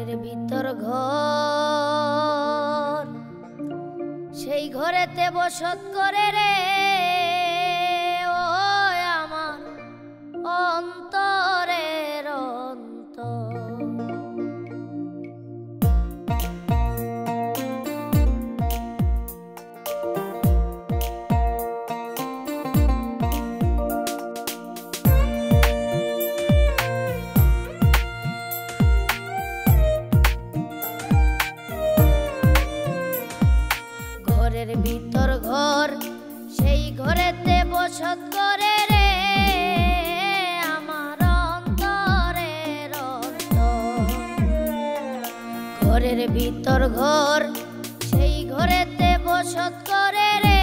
ঘরের ভিতর ঘর, সেই ঘরেতে বসত করে রে ও আমার অন্তরের অন্তর। ঘরের ভিতর ঘর, সেই ঘরেতে বসত করে রে আমার অন্তরের অন্তর। ঘরের ভিতর ঘর, সেই ঘরেতে বসত করে রে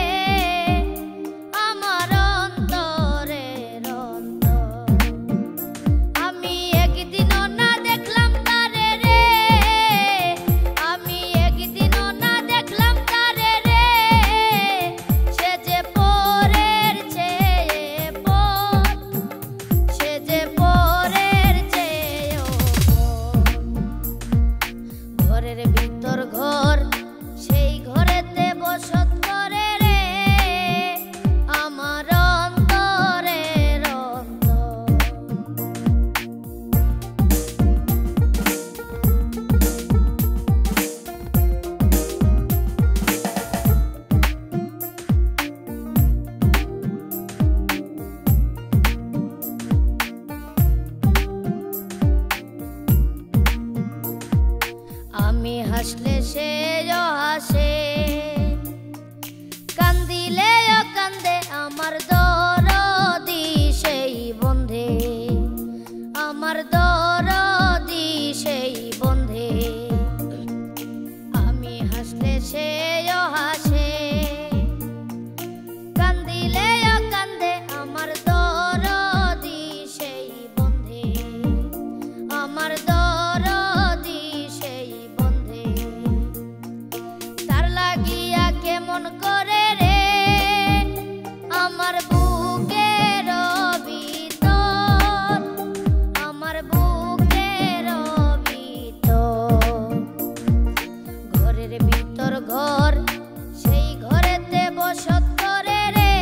আমার অন্তরের অন্তর। আমি একদিনও না দেখলাম তারে রে, আমি একদিনও না দেখলাম তারে রে, সে যে পরের চেয়ে পর, সে যে পরের চেয়েও পর। ঘরের ভিতর ঘর, সেই ঘরেতে বসত করে রে আমার অন্তরের অন্তর। আমি হাসলে সেও হাসে, কান্দিলেও কান্দে আমার দরদি সেই বন্ধে, আমার দরদি সেই বন্ধে। আমি হাসলে সেও হাসে, কান্দিলেও কান্দে আমার দরদি সেই বন্ধে, আমার দরদি সেই বন্ধে। তার লাগিয়া কেমন করে রে আমার বুকের ভিতর, আমার বুকের ভিতর। ঘরের ভিতর ঘর, সেই ঘরেতে বসত করে রে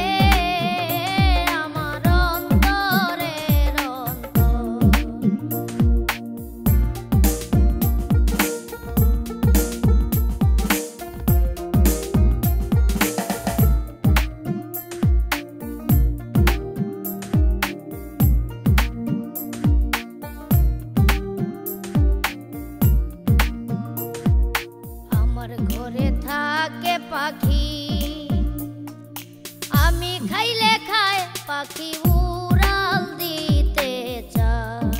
আমার অন্তরের অন্তর। আমার ঘরে থাকে পাখি, আমি খাইলে খায় পাখি উড়াল দিতে চায়,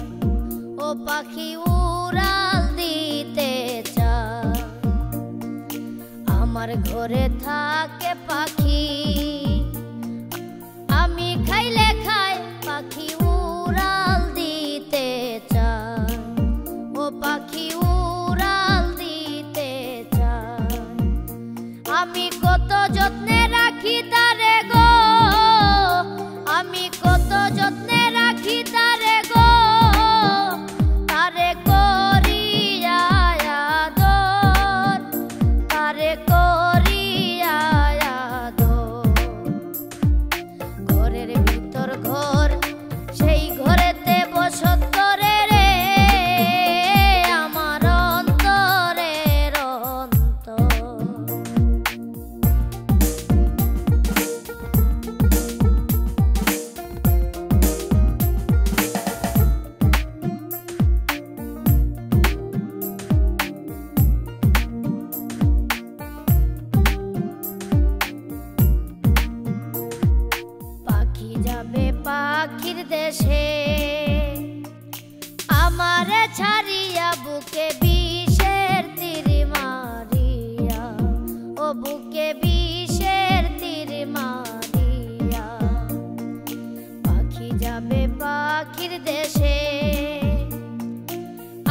ও পাখি উড়াল দিতে চায়। আমার ঘরে থাকে পাখি, আমি খাইলে খায় পাখি উড়াল দিতে চায়, ও পাখি উড়াল দিতে চায়। আমি কত যত্নে রাখি তারে গো, আমি কত যত্নে রাখি তারে গো, তারে করিয়া আদর, তারে করিয়া আদর। ঘরের ভিতর ঘর, সেই ঘরেতে বসত করে রে আমার অন্তরের অন্তর। পাখি যাবে পাখির দেশে, আমারে ছাড়িয়া বুকে বিষের তীর মারিয়া, ও বুকে বিষের তীর মারিয়া। পাখি যাবে পাখির দেশে,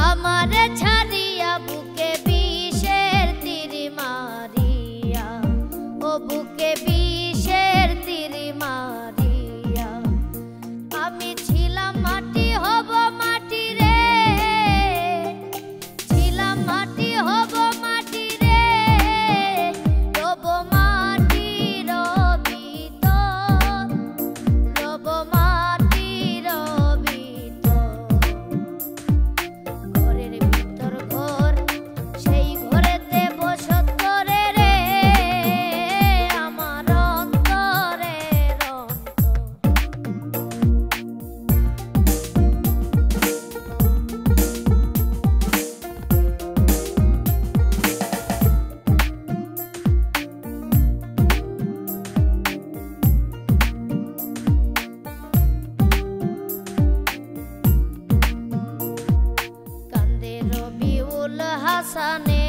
আমারে ছাড়িয়া বুকে বিষের তীর মারিয়া, ও বুকে বিষের তীর মারিয়া। আমি ছিলাম মাটি হব মাটি রে, ছিলাম আবুল হাসানে